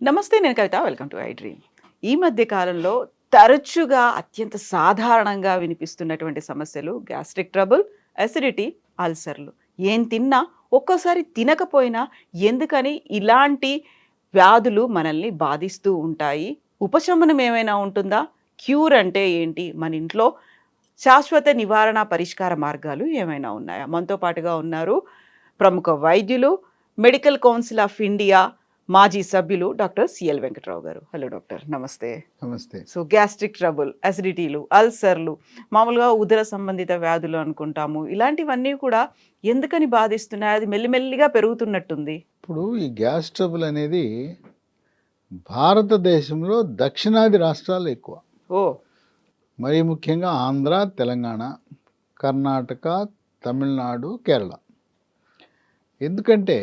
నమస్తే. నేను Kavitha. Welcome to I dream. ఈ మధ్య కాలంలో తరచుగా అత్యంత సాధారణంగా వినిపిస్తున్నటువంటి సమస్యలు గ్యాస్ట్రిక్ ట్రబుల్, అసిడిటీ, అల్సర్‌లు. ఏం తిన్నా, ఒక్కోసారి తినకపోయినా ఎందుకని ఇలాంటి వ్యాధులు మనల్ని బాధిస్తూ ఉంటాయి? ఉపశమనం ఏమైనా ఉంటుందా? క్యూర్ అంటే ఏంటి? మన ఇంట్లో శాశ్వత నివారణ పరిష్కార మార్గాలు ఏమైనా ఉన్నాయా? మనతో పాటుగా ఉన్నారు ప్రముఖ వైద్యులు, మెడికల్ కౌన్సిల్ ఆఫ్ ఇండియా మాజీ సభ్యులు డాక్టర్ సిఎల్ వెంకట్రావు గారు. హలో డాక్టర్, నమస్తే. నమస్తే. సో గ్యాస్ట్రిక్ ట్రబుల్, అసిడిటీలు, అల్సర్లు, మామూలుగా ఉదర సంబంధిత వ్యాధులు అనుకుంటాము. ఇలాంటివన్నీ కూడా ఎందుకని బాధిస్తున్నాయి? అది మెల్లిమెల్లిగా పెరుగుతున్నట్టుంది. ఇప్పుడు ఈ గ్యాస్ ట్రబుల్ అనేది భారతదేశంలో దక్షిణాది రాష్ట్రాల్లో ఎక్కువ. ఓహ్! మరీ ముఖ్యంగా ఆంధ్ర, తెలంగాణ, కర్ణాటక, తమిళనాడు, కేరళ. ఎందుకంటే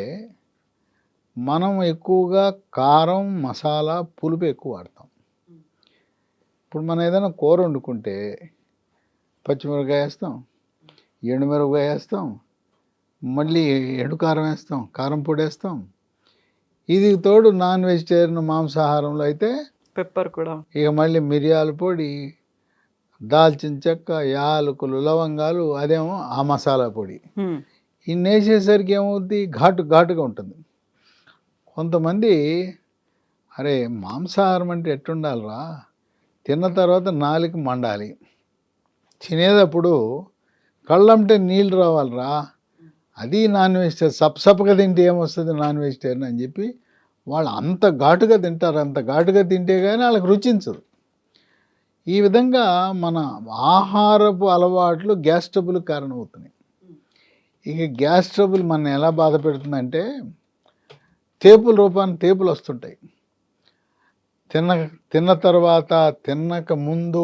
మనం ఎక్కువగా కారం, మసాలా, పులుపు ఎక్కువ వాడతాం. ఇప్పుడు మనం ఏదైనా కూర వండుకుంటే పచ్చిమిరపకాయ వేస్తాం, ఎండుమిరపకాయ వేస్తాం, మళ్ళీ ఎండుకారం వేస్తాం, కారం పొడి వేస్తాం. ఇది తోడు నాన్ వెజిటేరియన్ మాంసాహారంలో అయితే పెప్పర్ కూడా. ఇక మళ్ళీ మిరియాల పొడి, దాల్చిన చెక్క, యాలకులు, లవంగాలు, అదేమో ఆ మసాలా పొడి. హ్మ్. ఇన్ని వేసేసరికి ఏమవుద్ది, ఘాటుగా ఉంటుంది. కొంతమంది అరే మాంసాహారం అంటే ఎట్టుండాలిరా, తిన్న తర్వాత నాలుక మండాలి, తినేటప్పుడు కళ్ళంటే నీళ్ళు రావాలిరా, అది నాన్ వెజిటేరియన్. సపసపగా తింటే ఏమొస్తుంది నాన్ వెజిటేరియన్ అని చెప్పి వాళ్ళు అంత ఘాటుగా తింటారు. అంత ఘాటుగా తింటే కానీ వాళ్ళకి రుచించదు. ఈ విధంగా మన ఆహారపు అలవాట్లు గ్యాస్ ట్రబుల్ కారణమవుతున్నాయి. ఇక గ్యాస్ ట్రబుల్ మన ఎలా బాధ పెడుతుందంటే తేపుల రూపాన్ని తేపులు వస్తుంటాయి. తిన్న తర్వాత, తిన్నక ముందు,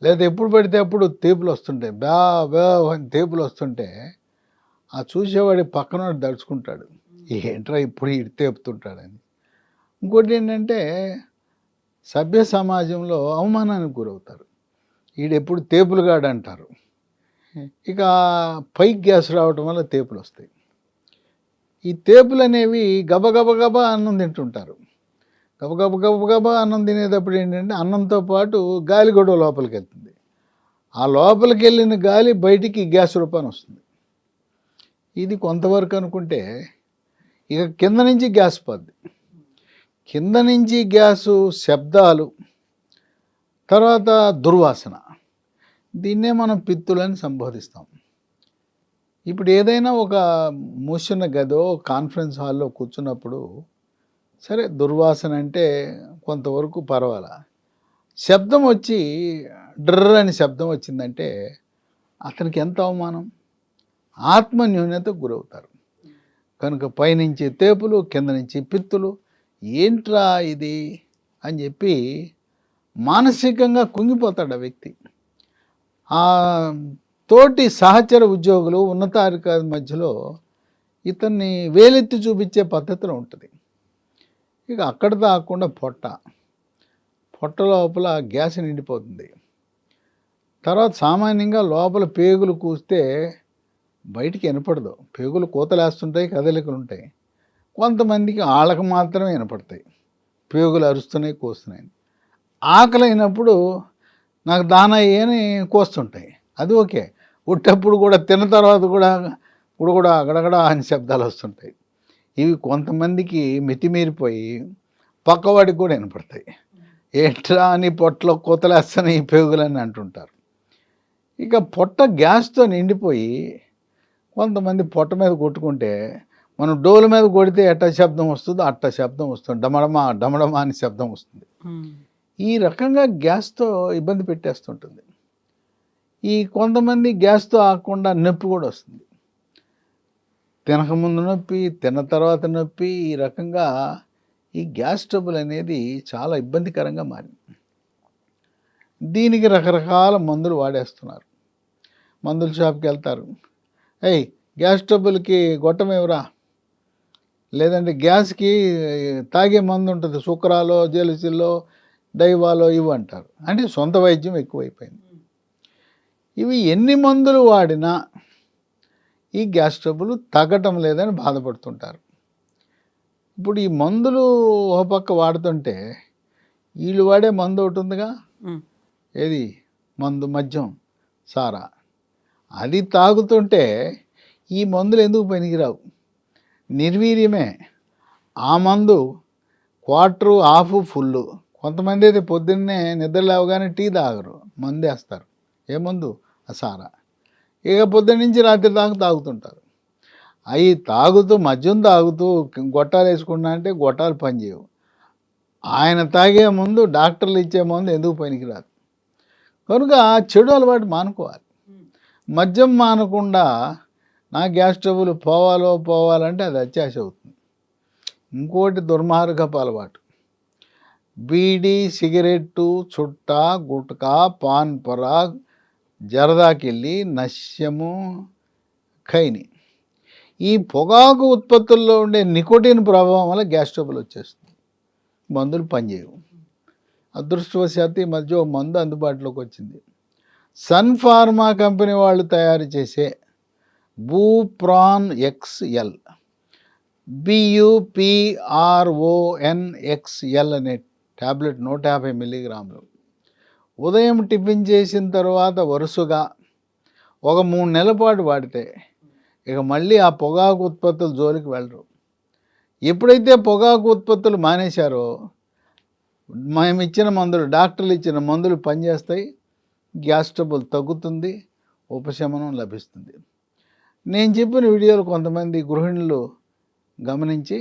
లేదా ఎప్పుడు పడితే అప్పుడు తేపులు వస్తుంటాయి. బ్యా అని తేపులు వస్తుంటే ఆ చూసేవాడి పక్కన దడుచుకుంటాడు, ఏంట్రా ఇప్పుడు ఇటు తేపుతుంటాడని. ఇంకోటి ఏంటంటే సభ్య సమాజంలో అవమానానికి గురవుతారు. ఈడెప్పుడు తేపులుగాడు అంటారు. ఇక పైకి గ్యాస్ రావటం వల్ల తేపులు వస్తాయి. ఈ తేపులు అనేవి గబగబా అన్నం తింటుంటారు. గబగబా అన్నం తినేటప్పుడు ఏంటంటే అన్నంతో పాటు గాలి కూడా లోపలికి వెళ్తుంది. ఆ లోపలికి వెళ్ళిన గాలి బయటికి గ్యాస్ రూపాన్ని వస్తుంది. ఇది కొంతవరకు అనుకుంటే ఇక కింద నుంచి గ్యాస్ పోద్ది. కింద నుంచి గ్యాసు, శబ్దాలు, తర్వాత దుర్వాసన. దీన్నే మనం పిత్తులని సంబోధిస్తాం. ఇప్పుడు ఏదైనా ఒక మూసిన గదో, కాన్ఫరెన్స్ హాల్లో కూర్చున్నప్పుడు సరే దుర్వాసన అంటే కొంతవరకు పర్వాలా. శబ్దం వచ్చి డ్రర్ అని శబ్దం వచ్చిందంటే అతనికి ఎంత అవమానం, ఆత్మన్యూన్యతకు గురవుతారు. కనుక పైనుంచి తేపులు, కింద నుంచి పిత్తులు, ఏంట్రా ఇది అని చెప్పి మానసికంగా కుంగిపోతాడు ఆ వ్యక్తి. ఆ తోటి సహచర ఉద్యోగులు, ఉన్నతాధికారుల మధ్యలో ఇతన్ని వేలెత్తి చూపించే పద్ధతిలో ఉంటుంది. ఇక అక్కడ దాకుండా పొట్ట లోపల గ్యాస్ నిండిపోతుంది. తర్వాత సామాన్యంగా లోపల పేగులు కూస్తే బయటికి వినపడదు. పేగులు కూతలేస్తుంటాయి, కదలికలు ఉంటాయి. కొంతమందికి వాళ్ళకి మాత్రమే వినపడతాయి, పేగులు అరుస్తున్నాయి, కూస్తున్నాయి. ఆకలి అయినప్పుడు నాకు దానా అని కోస్తుంటాయి, అది ఓకే. ఉట్టప్పుడు కూడా తిన్న తర్వాత కూడా అగడగడ అని శబ్దాలు వస్తుంటాయి. ఇవి కొంతమందికి మితిమీరిపోయి పక్కవాడికి కూడా వినపడతాయి. ఏంట్రా అని పొట్టలో కూతలేస్తాను ఈ పేగులని అంటుంటారు. ఇక పొట్ట గ్యాస్తో నిండిపోయి కొంతమంది పొట్ట మీద కొట్టుకుంటే మనం డోలు మీద కొడితే ఎట్ట శబ్దం వస్తుందో అట్ట శబ్దం వస్తుంది, డమడమా అని శబ్దం వస్తుంది. ఈ రకంగా గ్యాస్తో ఇబ్బంది పెట్టేస్తుంటుంది. ఈ కొంతమంది గ్యాస్తో ఆగకుండా నొప్పి కూడా వస్తుంది. తినకముందు నొప్పి, తిన్న తర్వాత నొప్పి. ఈ రకంగా ఈ గ్యాస్ ట్రబుల్ అనేది చాలా ఇబ్బందికరంగా మారింది. దీనికి రకరకాల మందులు వాడేస్తున్నారు. మందుల షాప్కి వెళ్తారు, గ్యాస్ ట్రబుల్కి గొట్టమేవరా, లేదంటే గ్యాస్కి తాగే మందు ఉంటుంది, సుక్రాలో, జెలిసిల్లో, డైవాలో ఇవి అంటారు. అంటే సొంత వైద్యం ఎక్కువైపోయింది. ఇవి ఎన్ని మందులు వాడినా ఈ గ్యాస్ ట్రబుల్ తగ్గటం లేదని బాధపడుతుంటారు. ఇప్పుడు ఈ మందులు ఒక పక్క వాడుతుంటే వీళ్ళు వాడే మందు ఒకటి ఉందిగా, ఉమ్, ఏది మందు మద్యం సారా, అది తాగుతుంటే ఈ మందులు ఎందుకు పనికిరావు, నిర్వీర్యమే. ఆ మందు క్వార్టరు హాఫ్ ఫుల్. కొంతమంది అయితే పొద్దున్నే నిద్ర లేవగానే టీ తాగరు, మందు వేస్తారు. ఏ మందు? ఆ సారా. ఇక పొద్దున్న నుంచి రాత్రి దాకా తాగుతుంటారు. అవి తాగుతూ మద్యం తాగుతూ గొట్టాలు వేసుకున్నా అంటే గొట్టాలు పనిచేయవు. ఆయన తాగే ముందు డాక్టర్లు ఇచ్చే మందు ఎందుకు పనికిరాదు. కనుక చెడు అలవాటు మానుకోవాలి. మద్యం మానకుండా నా గ్యాస్ ట్రబుల్ పోవాలంటే అది అత్యాశ అవుతుంది. ఇంకోటి దుర్మార్గపు అలవాటు, బీడీ, సిగరెట్టు, చుట్ట, గుట్కా, పాన్ పరాగ్, జరదాకెళ్ళి, నశ్యము, ఖైని. ఈ పొగాకు ఉత్పత్తుల్లో ఉండే నికోటిన్ ప్రభావం వల్ల గ్యాస్ ట్రబుల్ వచ్చేస్తుంది. మందులు పనిచేయవు. అదృష్టవశాత్తు ఈ మధ్య ఓ మందు అందుబాటులోకి వచ్చింది. సన్ ఫార్మా కంపెనీ వాళ్ళు తయారు చేసే బూప్రాన్ ఎక్స్ఎల్, BUPRONXL అనే ట్యాబ్లెట్ 150 మిల్లీగ్రాములు ఉదయం టిఫిన్ చేసిన తర్వాత వరుసగా ఒక 3 నెలల పాటు వాడితే ఇక మళ్ళీ ఆ పొగాకు ఉత్పత్తుల జోలికి వెళ్ళరు. ఎప్పుడైతే పొగాకు ఉత్పత్తులు మానేశారో మేము ఇచ్చిన మందులు, డాక్టర్లు ఇచ్చిన మందులు పనిచేస్తాయి, గ్యాస్ ట్రబుల్ తగ్గుతుంది, ఉపశమనం లభిస్తుంది. నేను చెప్పిన వీడియోలు కొంతమంది గృహిణులు గమనించి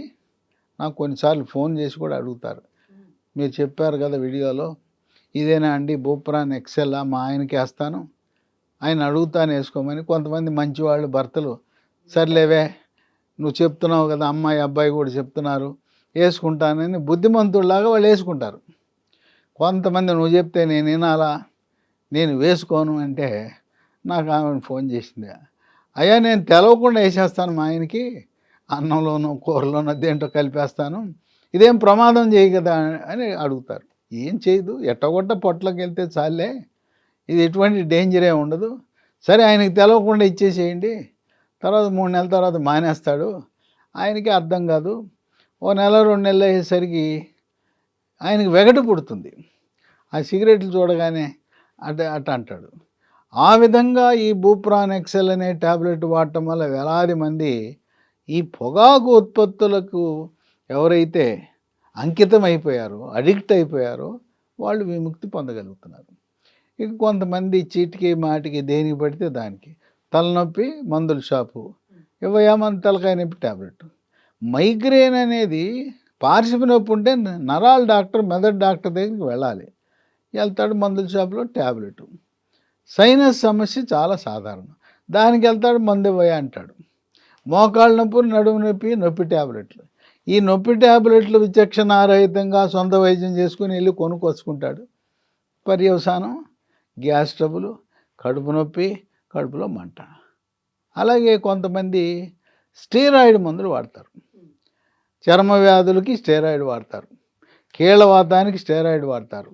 నాకు కొన్నిసార్లు ఫోన్ చేసి కూడా అడుగుతారు, మీరు చెప్పారు కదా వీడియోలో, ఇదేనా అండి బూప్రాన్ ఎక్సెల్? మా ఆయనకి వేస్తాను, ఆయన అడుగుతాను వేసుకోమని. కొంతమంది మంచివాళ్ళు భర్తలు, సర్లేవే నువ్వు చెప్తున్నావు కదా, అమ్మాయి అబ్బాయి కూడా చెప్తున్నారు, వేసుకుంటానని బుద్ధిమంతుల్లాగా వాళ్ళు వేసుకుంటారు. కొంతమంది నువ్వు చెప్తే నేను వినాలా, నేను వేసుకోను అంటే నాకు ఆమె ఫోన్ చేసింది, అయ్యా నేను తెలవకుండా వేసేస్తాను మా ఆయనకి, అన్నంలోనో కూరలోనో దేంటో కలిపేస్తాను, ఇదేం ప్రమాదం చేయి కదా అని అడుగుతారు. ఏం చేయదు, ఎట్టగొట్ట పొట్లోకి వెళ్తే చాలే, ఇది ఎటువంటి డేంజరే ఉండదు. సరే ఆయనకి తెలవకుండా ఇచ్చేసేయండి, తర్వాత 3 నెలల తర్వాత మానేస్తాడు, ఆయనకి అర్థం కాదు. ఓ నెల 2 నెలలు అయ్యేసరికి ఆయనకి వెగటు పుడుతుంది, ఆ సిగరెట్లు చూడగానే అట అంటాడు. ఆ విధంగా ఈ బూప్రాన్ ఎక్సెల్ అనే ట్యాబ్లెట్ వాడటం వల్ల వేలాది మంది ఈ పొగాకు ఉత్పత్తులకు ఎవరైతే అంకితం అయిపోయారో, అడిక్ట్ అయిపోయారో వాళ్ళు విముక్తి పొందగలుగుతున్నారు. ఇక కొంతమంది చీటికి మాటికి దేనికి పడితే దానికి, తలనొప్పి మందుల షాపు, ఇవ్వయా మన తలకాయ నొప్పి ట్యాబ్లెట్. మైగ్రేన్ అనేది పార్శ్వ నొప్పి ఉంటే నరాల డాక్టర్, మెదడు డాక్టర్ దగ్గరికి వెళ్ళాలి, వెళ్తాడు మందుల షాపులో ట్యాబ్లెట్. సైనస్ సమస్య చాలా సాధారణం, దానికి వెళ్తాడు మందు ఇవ్వయా అంటాడు. మోకాళ్ళ నొప్పి, నడుము నొప్పి, నొప్పి ట్యాబ్లెట్లు. ఈ నొప్పి ట్యాబ్లెట్లు విచక్షణారహితంగా సొంత వైద్యం చేసుకుని వెళ్ళి కొనుక్కొచ్చుకుంటాడు. పర్యవసానం గ్యాస్ ట్రబుల్, కడుపు నొప్పి, కడుపులో మంట. అలాగే కొంతమంది స్టెరాయిడ్ మందులు వాడతారు, చర్మ వ్యాధులకి స్టెరాయిడ్ వాడతారు, కీళ్ళవాతానికి స్టెరాయిడ్ వాడతారు,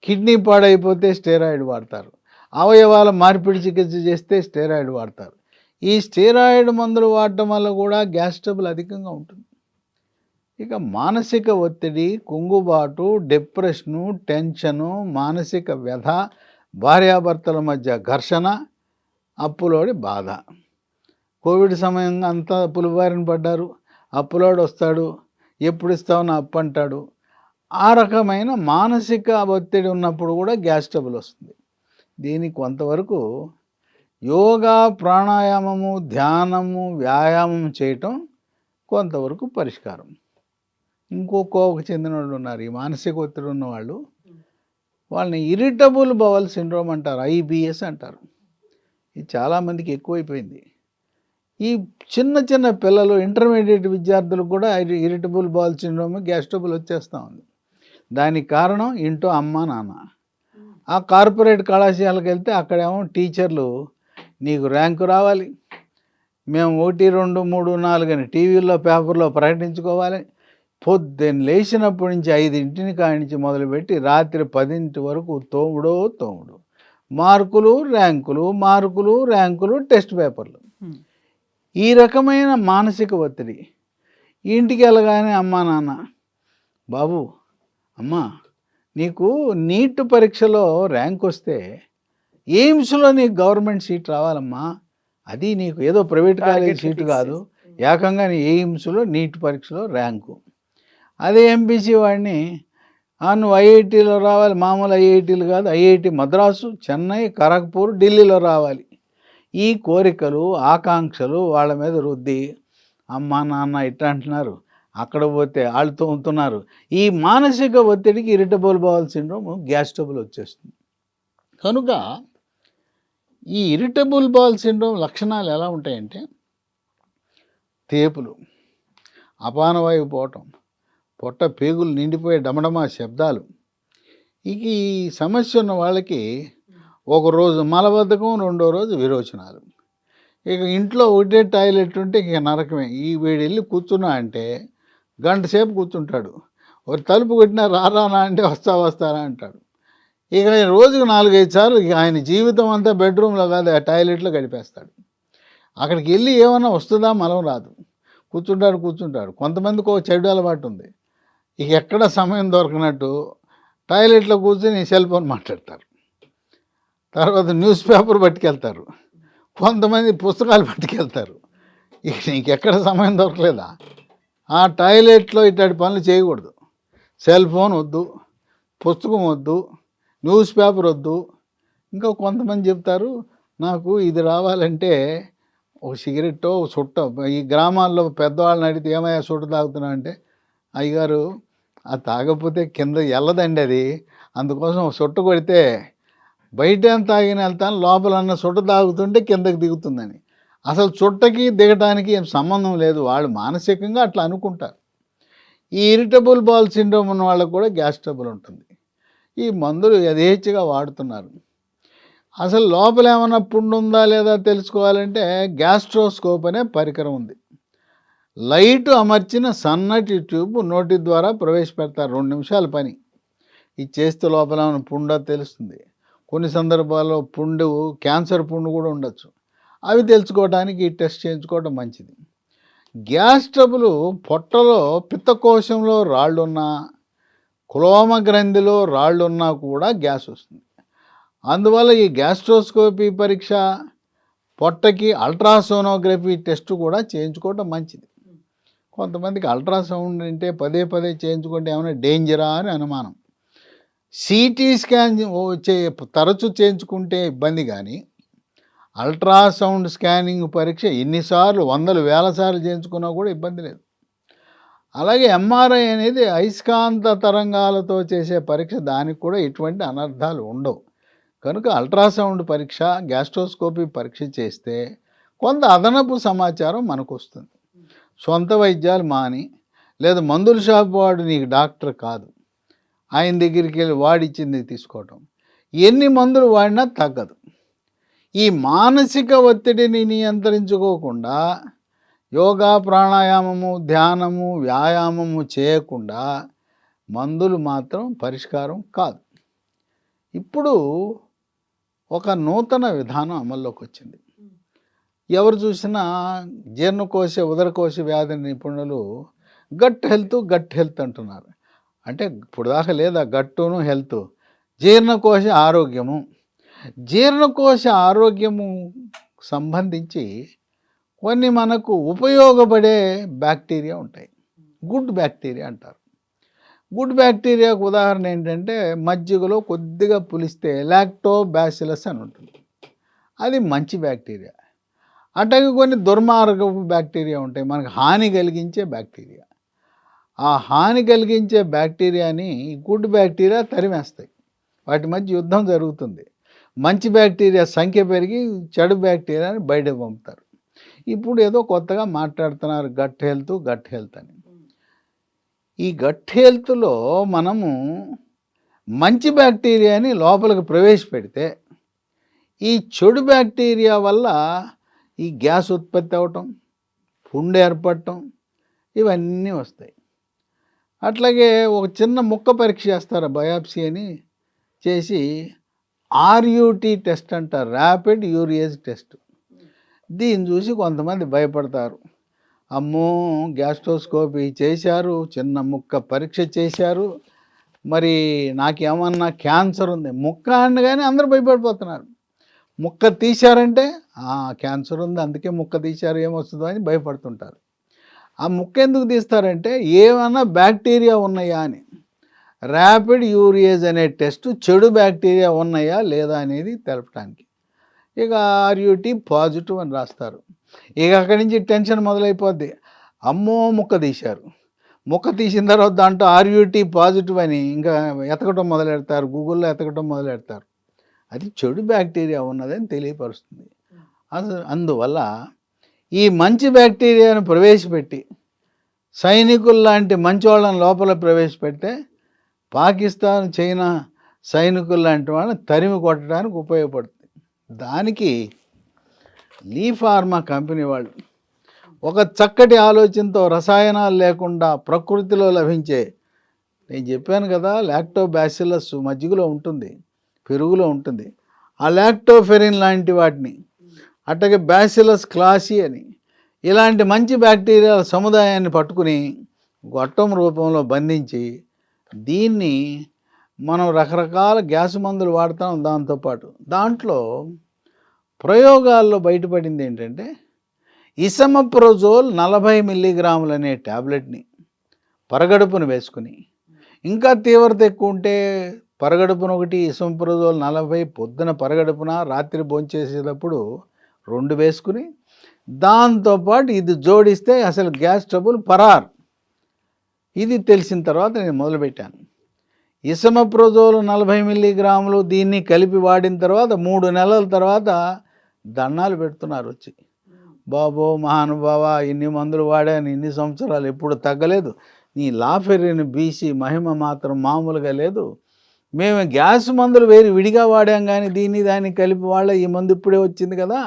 కిడ్నీ పాడైపోతే స్టెరాయిడ్ వాడతారు, అవయవాల మార్పిడి చికిత్స చేస్తే స్టెరాయిడ్ వాడతారు. ఈ స్టెరాయిడ్ మందులు వాడటం వల్ల కూడా గ్యాస్ ట్రబుల్ అధికంగా ఉంటుంది. ఇక మానసిక ఒత్తిడి, కుంగుబాటు, డిప్రెషను, టెన్షను, మానసిక వ్యధ, భార్యాభర్తల మధ్య ఘర్షణ, అప్పులోడి బాధ. కోవిడ్ సమయంగా అంతా అప్పుల బారిన పడ్డారు, అప్పులోడు వస్తాడు, ఎప్పుడు ఇస్తావు నా అప్పు అంటాడు. ఆ రకమైన మానసిక ఒత్తిడి ఉన్నప్పుడు కూడా గ్యాస్ ట్రబుల్ వస్తుంది. దీనికి కొంతవరకు యోగా, ప్రాణాయామము, ధ్యానము, వ్యాయామం చేయటం కొంతవరకు పరిష్కారం. ఇంకో కోవకు చెందిన వాళ్ళు ఉన్నారు, ఈ మానసిక ఒత్తిడి ఉన్నవాళ్ళు, వాళ్ళని ఇరిటబుల్ బవల్ సిండ్రోమ్ అంటారు, IBS అంటారు. ఇది చాలామందికి ఎక్కువైపోయింది. ఈ చిన్న చిన్న పిల్లలు, ఇంటర్మీడియట్ విద్యార్థులకు కూడా irritable bowel syndrome, gas trouble వచ్చేస్తూ ఉంది. దానికి కారణం ఇంట్లో అమ్మ నాన్న. ఆ కార్పొరేట్ కళాశాలకు వెళ్తే అక్కడేమో టీచర్లు నీకు ర్యాంకు రావాలి, మేము 1, 2, 3, 4 అని టీవీల్లో పేపర్లో ప్రకటించుకోవాలి. పొద్దున్న లేచినప్పటి నుంచి 5 కానించి మొదలుపెట్టి రాత్రి 10 వరకు తోముడు, మార్కులు ర్యాంకులు, మార్కులు ర్యాంకులు, టెస్ట్ పేపర్లు. ఈ రకమైన మానసిక ఒత్తిడి. ఇంటికి వెళ్ళగానే అమ్మా నాన్న, బాబు అమ్మా నీకు నీట్ పరీక్షలో ర్యాంక్ వస్తే ఎయిమ్స్లో నీకు గవర్నమెంట్ సీట్ రావాలమ్మా, అది నీకు ఏదో ప్రైవేట్ కాలేజ్ సీటు కాదు, ఏకంగా నీ ఎయిమ్స్లో నీట్ పరీక్షలో ర్యాంకు. అదే ఎంపీసీ వాడిని నువ్వు ఐఐటీలో రావాలి, మామూలు ఐఐటీలు కాదు, ఐఐటి మద్రాసు, చెన్నై, ఖరగ్పూర్, ఢిల్లీలో రావాలి. ఈ కోరికలు ఆకాంక్షలు వాళ్ళ మీద రుద్ది అమ్మ నాన్న ఇట్లా అంటున్నారు, అక్కడ పోతే వాళ్ళతో ఉంటున్నారు. ఈ మానసిక ఒత్తిడికి irritable bowel syndrome, gas trouble వచ్చేస్తుంది. కనుక ఈ ఇరిటబుల్ బౌల్ సిండ్రోమ్ లక్షణాలు ఎలా ఉంటాయంటే తేపులు, అపానవాయువు పోవటం, పొట్ట పేగులు నిండిపోయే డమడమా శబ్దాలు. ఇక ఈ సమస్య ఉన్న వాళ్ళకి ఒకరోజు మలబద్ధకం, రెండో రోజు విరోచనాలు. ఇక ఇంట్లో ఒకటే టాయిలెట్ ఉంటే ఇక నరకమే. ఈ వీడు వెళ్ళి కూర్చున్నా అంటే గంట సేపు కూర్చుంటాడు, ఒక తలుపు కొట్టినా రానా అంటే వస్తారా అంటాడు. ఇక రోజుకు 4-5 సార్లు ఇక ఆయన జీవితం అంతా బెడ్రూమ్లో కాదు ఆ టాయిలెట్లో గడిపేస్తాడు. అక్కడికి వెళ్ళి ఏమన్నా వస్తుందా, మలం రాదు, కూర్చుంటాడు. కొంతమందికి ఒక చెడు అలవాటు ఉంది, ఇక ఎక్కడ సమయం దొరకనట్టు టాయిలెట్లో కూర్చొని సెల్ ఫోన్ మాట్లాడతారు, తర్వాత న్యూస్ పేపర్ పట్టుకెళ్తారు, కొంతమంది పుస్తకాలు పట్టుకెళ్తారు. ఇక నీకెక్కడ సమయం దొరకలేదా? ఆ టాయిలెట్లో ఇట్లాంటి పనులు చేయకూడదు. సెల్ ఫోన్ వద్దు, పుస్తకం వద్దు, న్యూస్ పేపర్ వద్దు. ఇంకా కొంతమంది చెప్తారు, నాకు ఇది రావాలంటే ఒక సిగరెట్టో చుట్ట. ఈ గ్రామాల్లో పెద్దవాళ్ళని అడిగితే ఏమయ్యా చుట్ట తాగుతున్నావు అంటే, అయ్యగారు అది తాగకపోతే కింద వెళ్ళదండి, అది అందుకోసం చుట్ట కొడితే బయట తాగిన వెళ్తాను, లోపలన్న చుట్ట తాగుతుంటే కిందకి దిగుతుందని. అసలు చుట్టకి దిగటానికి ఏం సంబంధం లేదు, వాళ్ళు మానసికంగా అట్లా అనుకుంటారు. ఈ ఇరిటబుల్ బౌల్ సిండ్రోమ్ ఉన్న వాళ్ళకు కూడా గ్యాస్ ట్రబుల్ ఉంటుంది. ఈ మందులు యథేచ్ఛగా వాడుతున్నారు. అసలు లోపల ఏమైనా పుండు ఉందా లేదా తెలుసుకోవాలంటే గ్యాస్ట్రోస్కోప్ అనే పరికరం ఉంది. లైట్ అమర్చిన సన్నటి ట్యూబ్ నోటి ద్వారా ప్రవేశపెడతారు, 2 నిమిషాల పని. ఇది చేస్తే లోపల ఏమైనా పుండా తెలుస్తుంది. కొన్ని సందర్భాల్లో పుండు, క్యాన్సర్ పుండు కూడా ఉండొచ్చు. అవి తెలుసుకోవడానికి ఈ టెస్ట్ చేయించుకోవడం మంచిది. గ్యాస్ ట్రబుల్ పొట్టలో పిత్తకోశంలో రాళ్ళున్నా, క్లోమ గ్రంథిలో రాళ్ళున్నా కూడా గ్యాస్ వస్తుంది. అందువల్ల ఈ గ్యాస్ట్రోస్కోపీ పరీక్ష, పొట్టకి అల్ట్రాసోనోగ్రఫీ టెస్ట్ కూడా చేయించుకోవడం మంచిది. కొంతమందికి అల్ట్రాసౌండ్ అంటే పదే చేయించుకుంటే ఏమైనా డేంజరా అని అనుమానం. సిటీ స్కాన్ తరచు చేయించుకుంటే ఇబ్బంది, కానీ అల్ట్రాసౌండ్ స్కానింగ్ పరీక్ష ఎన్నిసార్లు, 100,000 సార్లు చేయించుకున్నా కూడా ఇబ్బంది లేదు. అలాగే ఎంఆర్ఐ అనేది అయస్కాంత తరంగాలతో చేసే పరీక్ష, దానికి కూడా ఎటువంటి అనర్థాలు ఉండవు. కనుక అల్ట్రాసౌండ్ పరీక్ష, గ్యాస్ట్రోస్కోపీ పరీక్ష చేస్తే కొంత అదనపు సమాచారం మనకు వస్తుంది. సొంత వైద్యాలు మాని, లేదా మందుల షాప్ వాడు నీకు డాక్టర్ కాదు, ఆయన దగ్గరికి వెళ్ళి వాడిచ్చింది తీసుకోవటం, ఎన్ని మందులు వాడినా తగ్గదు. ఈ మానసిక ఒత్తిడిని నియంత్రించుకోకుండా యోగా, ప్రాణాయామము, ధ్యానము, వ్యాయామము చేయకుండా మందులు మాత్రం పరిష్కారం కాదు. ఇప్పుడు ఒక నూతన విధానం అమల్లోకి వచ్చింది. ఎవరు చూసినా జీర్ణకోశ, ఉదరకోశ వ్యాధి నిపుణులు గట్ హెల్త్ అంటున్నారు. అంటే ఇప్పుడు దాకా లేదా గట్టును హెల్త్, జీర్ణకోశ ఆరోగ్యము. జీర్ణకోశ ఆరోగ్యము సంబంధించి కొన్ని మనకు ఉపయోగపడే బ్యాక్టీరియా ఉంటాయి, గుడ్ బ్యాక్టీరియా అంటారు. గుడ్ బ్యాక్టీరియాకు ఉదాహరణ ఏంటంటే మజ్జిగలో కొద్దిగా పులిస్తే లాక్టోబాసిలస్ అని ఉంటుంది, అది మంచి బ్యాక్టీరియా. అట్లాగే కొన్ని దుర్మార్గపు బ్యాక్టీరియా ఉంటాయి, మనకు హాని కలిగించే బ్యాక్టీరియా. ఆ హాని కలిగించే బ్యాక్టీరియాని గుడ్ బ్యాక్టీరియా తరిమేస్తాయి, వాటి మధ్య యుద్ధం జరుగుతుంది. మంచి బ్యాక్టీరియా సంఖ్య పెరిగి చెడు బ్యాక్టీరియాని బయటకు పంపుతారు. ఇప్పుడు ఏదో కొత్తగా మాట్లాడుతున్నారు గట్ హెల్త్ అని. ఈ గట్ హెల్త్లో మనము మంచి బ్యాక్టీరియాని లోపలికి ప్రవేశపెడితే ఈ చెడు బ్యాక్టీరియా వల్ల ఈ గ్యాస్ ఉత్పత్తి అవ్వటం, పుండు ఏర్పడటం, ఇవన్నీ వస్తాయి. అట్లాగే ఒక చిన్న ముక్క పరీక్ష చేస్తారు, బయాప్సీ అని చేసి ఆర్యూటీ టెస్ట్ అంటారు, ర్యాపిడ్ యూరియేజ్ టెస్ట్. దీన్ని చూసి కొంతమంది భయపడతారు. అమ్మో గ్యాస్ట్రోస్కోపీ చేశారు, చిన్న ముక్క పరీక్ష చేశారు, మరి నాకేమన్నా క్యాన్సర్ ఉంది ముక్క అనగానే అందరూ భయపడిపోతున్నారు. ముక్క తీశారంటే క్యాన్సర్ ఉంది అందుకే ముక్క తీశారు ఏమొస్తుందో అని భయపడుతుంటారు. ఆ ముక్క ఎందుకు తీస్తారంటే ఏమన్నా బ్యాక్టీరియా ఉన్నాయా అని. ర్యాపిడ్ యూరియేజ్ అనే టెస్ట్ చెడు బ్యాక్టీరియా ఉన్నాయా లేదా అనేది తెలపడానికి. ఇక ఆర్యూటీ పాజిటివ్ అని రాస్తారు. ఇక అక్కడి నుంచి టెన్షన్ మొదలైపోద్ది. అమ్మో ముక్క తీశారు, ముక్క తీసిన తర్వాత దాంట్లో ఆర్యూటీ పాజిటివ్ అని ఇంకా ఎతకటం మొదలెడతారు, గూగుల్లో ఎతకటం మొదలెడతారు. అది చెడు బ్యాక్టీరియా ఉన్నదని తెలియపరుస్తుంది. అందువల్ల ఈ మంచి బ్యాక్టీరియాను ప్రవేశపెట్టి సైనికులు లాంటి మంచి వాళ్ళని లోపల ప్రవేశపెడితే పాకిస్తాన్ చైనా సైనికులు లాంటి వాళ్ళని తరిమి కొట్టడానికి ఉపయోగపడుతుంది. దానికి లీ ఫార్మా కంపెనీ వాళ్ళు ఒక చక్కటి ఆలోచనతో రసాయనాలు లేకుండా ప్రకృతిలో లభించే, నేను చెప్పాను కదా లాక్టోబాసిల్లస్ మజ్జిగలో ఉంటుంది, పెరుగులో ఉంటుంది, ఆ లాక్టోఫెరిన్ లాంటి వాటిని, అట్లాగే బ్యాసిలస్ క్లాసి అని ఇలాంటి మంచి బ్యాక్టీరియాల సముదాయాన్ని పట్టుకుని గొట్టం రూపంలో బంధించి దీన్ని మనం రకరకాల గ్యాస్ మందులు వాడతాం. దాంతోపాటు దాంట్లో ప్రయోగాల్లో బయటపడింది ఏంటంటే ఇసమప్రోజోల్ 40 మిల్లీగ్రాములు అనే ట్యాబ్లెట్ని పరగడుపున వేసుకుని, ఇంకా తీవ్రత ఎక్కువ ఉంటే పరగడుపున ఒకటి, ఇసమప్రోజోల్ 40 పొద్దున పరగడుపున, రాత్రి భోంచేసేటప్పుడు 2 వేసుకుని దాంతోపాటు ఇది జోడిస్తే అసలు గ్యాస్ ట్రబుల్ పరార్. ఇది తెలిసిన తర్వాత నేను మొదలుపెట్టాను. ఇసమప్రోజోల్ 40 మిల్లీగ్రాములు దీన్ని కలిపి వాడిన తర్వాత 3 నెలల తర్వాత దండాలు పెడుతున్నారు వచ్చి. బాబో మహానుభావ, ఇన్ని మందులు వాడాను, ఇన్ని సంవత్సరాలు ఎప్పుడు తగ్గలేదు, నీ లాఫెరిన్ బీసీ మహిమ మాత్రం మామూలుగా లేదు, మేము గ్యాస్ మందులు వేరు విడిగా వాడాం కానీ దాన్ని కలిపి వాళ్ళ ఈ మందు ఇప్పుడే వచ్చింది కదా,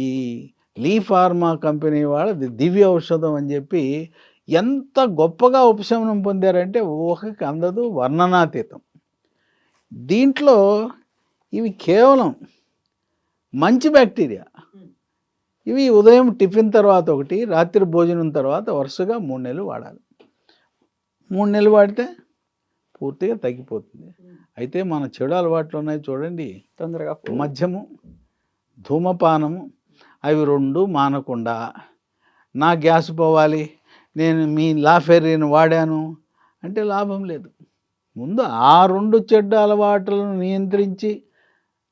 ఈ లీ ఫార్మా కంపెనీ వాళ్ళది దివ్య ఔషధం అని చెప్పి ఎంత గొప్పగా ఉపశమనం పొందారంటే ఊహకి అందదు, వర్ణనాతీతం. దీంట్లో ఇవి కేవలం మంచి బ్యాక్టీరియా. ఇవి ఉదయం టిఫిన్ తర్వాత ఒకటి, రాత్రి భోజనం తర్వాత వరుసగా 3 నెలలు వాడాలి. 3 నెలలు వాడితే పూర్తిగా తగ్గిపోతుంది. అయితే మన చెడు అలవాట్లు ఉన్నాయి చూడండి, తొందరగా మద్యము, ధూమపానము, అవి 2 మానకుండా నా గ్యాస్ పోవాలి, నేను మీ లాఫెరిన్ వాడాను అంటే లాభం లేదు. ముందు ఆ 2 చెడ్డ అలవాట్లను నియంత్రించి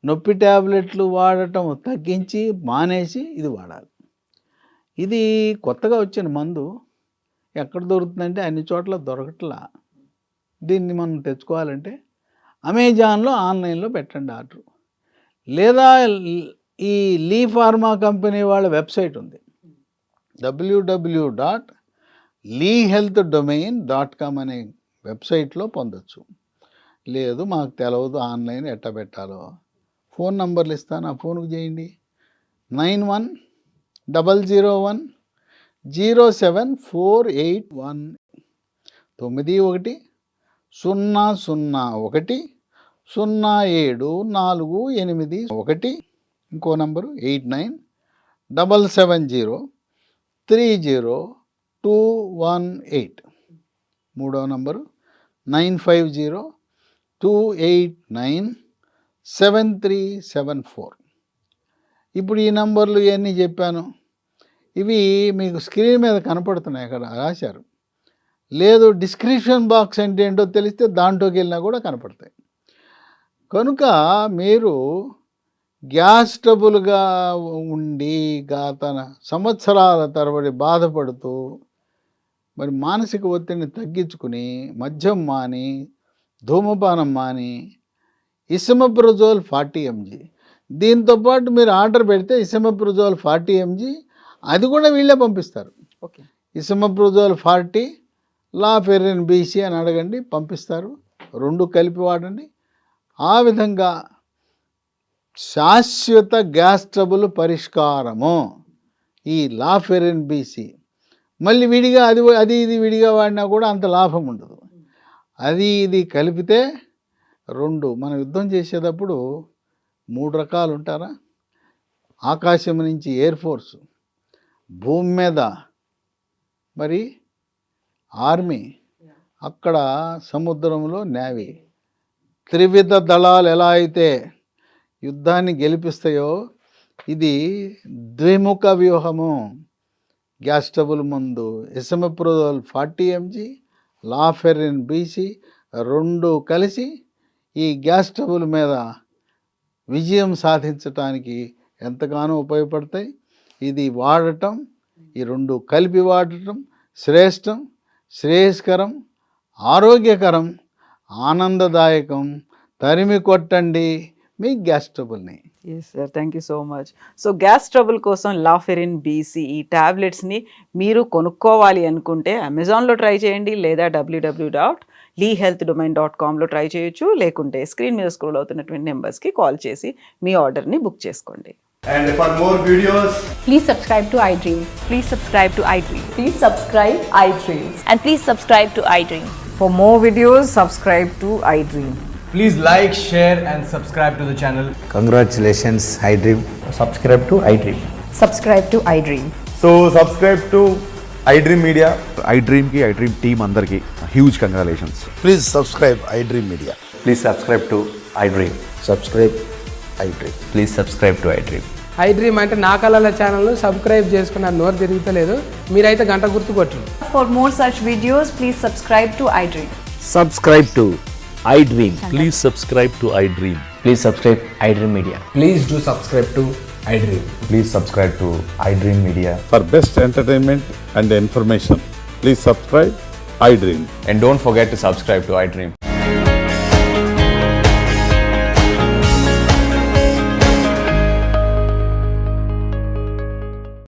నొప్పి ట్యాబ్లెట్లు వాడటం తగ్గించి మానేసి ఇది వాడాలి. ఇది కొత్తగా వచ్చిన మందు ఎక్కడ దొరుకుతుందంటే అన్ని చోట్ల దొరకట్లా. దీన్ని మనం తెచ్చుకోవాలంటే అమెజాన్లో ఆన్లైన్లో పెట్టండి ఆర్డర్, లేదా ఈ లీ ఫార్మా కంపెనీ వాళ్ళ వెబ్సైట్ ఉంది, www.leehealthdomain.com అనే వెబ్సైట్లో పొందొచ్చు. లేదు మాకు తెలియదు ఆన్లైన్ ఎట్ట పెట్టాలో, ఫోన్ నంబర్లు ఇస్తాను, ఆ ఫోన్కి చేయండి. 9100074819 9100010748. ఇంకో నంబరు 8977030218. మూడో నంబరు 9502897374. ఇప్పుడు ఈ నంబర్లు ఇవన్నీ చెప్పాను, ఇవి మీకు స్క్రీన్ మీద కనపడుతున్నాయి, అక్కడ రాశారు. లేదు డిస్క్రిప్షన్ బాక్స్ అంటే ఏంటో తెలిస్తే దాంట్లోకి వెళ్ళినా కూడా కనపడతాయి. కనుక మీరు గ్యాస్ ట్రబుల్గా ఉండి గత సంవత్సరాల తరబడి బాధపడుతూ మరి మానసిక ఒత్తిడిని తగ్గించుకుని మద్యం మాని, ధూమపానం మాని, ఇసమప్రోజోల్ 40 mg, దీంతోపాటు మీరు ఆర్డర్ పెడితే ఇసమప్రోజోల్ 40 mg అది కూడా వీళ్ళే పంపిస్తారు. ఓకే, ఇసమప్రోజోల్ 40 లాఫెరిన్ బీసీ అని అడగండి, పంపిస్తారు. 2 కలిపి వాడండి. ఆ విధంగా శాశ్వత గ్యాస్ ట్రబుల్ పరిష్కారము ఈ లాఫెరిన్ బీసీ. మళ్ళీ విడిగా అది ఇది విడిగా వాడినా కూడా అంత లాభం ఉండదు. అది ఇది కలిపితే 2. మనం యుద్ధం చేసేటప్పుడు 3 రకాలు ఉంటారా, ఆకాశం నుంచి ఎయిర్ ఫోర్స్, భూమి మీద మరి ఆర్మీ, అక్కడ సముద్రంలో నేవీ. త్రివిధ దళాలు ఎలా అయితే యుద్ధాన్ని గెలిపిస్తాయో ఇది ద్విముఖ వ్యూహము. గ్యాస్ ట్రబుల్ ముందు ఎసమెప్రోజోల్ 40 mg, లాఫెరిన్ బీసీ రెండు కలిసి ఈ గ్యాస్ ట్రబుల్ మీద విజయం సాధించటానికి ఎంతగానో ఉపయోగపడతాయి. ఇది వాడటం, ఈ రెండు కలిపి వాడటం శ్రేష్టం, శ్రేయస్కరం, ఆరోగ్యకరం, ఆనందదాయకం. తరిమి కొట్టండి మీ గ్యాస్ ట్రబుల్ని. Yes sir, thank you so much. So gas trouble కోసం లాఫెరిన్ బీసీ ఈ టాబ్లెట్స్ని మీరు కొనుక్కోవాలి అనుకుంటే అమెజాన్లో ట్రై చేయండి, లేదా www.leehealthdomain.comలో ట్రై చేయొచ్చు, లేకుంటే స్క్రీన్ మీద స్క్రోల్ అవుతున్నటువంటి నెంబర్స్కి కాల్ చేసి మీ ఆర్డర్ని బుక్ చేసుకోండి. And for more videos, Please subscribe to iDream. Please subscribe to iDream. Please subscribe iDream. And please subscribe to iDream. For more videos, subscribe to iDream. please like, share and subscribe to the channel. Congratulations, iDream. Subscribe to iDream. Subscribe to iDream. So subscribe to iDream Media. iDream team andarki huge congratulations. Please subscribe iDream Media. Please subscribe to iDream. Subscribe iDream. Please subscribe to iDream. iDream అంటే నా కళల ఛానల్ను subscribe చేసుకున్న నోరు తిరుగుతలేదు, మీరైతే గంట గుర్తు కొట్టండి. For more such videos, please subscribe to iDream. Subscribe to iDream. Please subscribe to iDream. Please subscribe iDream Media. Please do subscribe to iDream. Please subscribe to iDream Media. For best entertainment and information, please subscribe iDream. And don't forget to subscribe to iDream.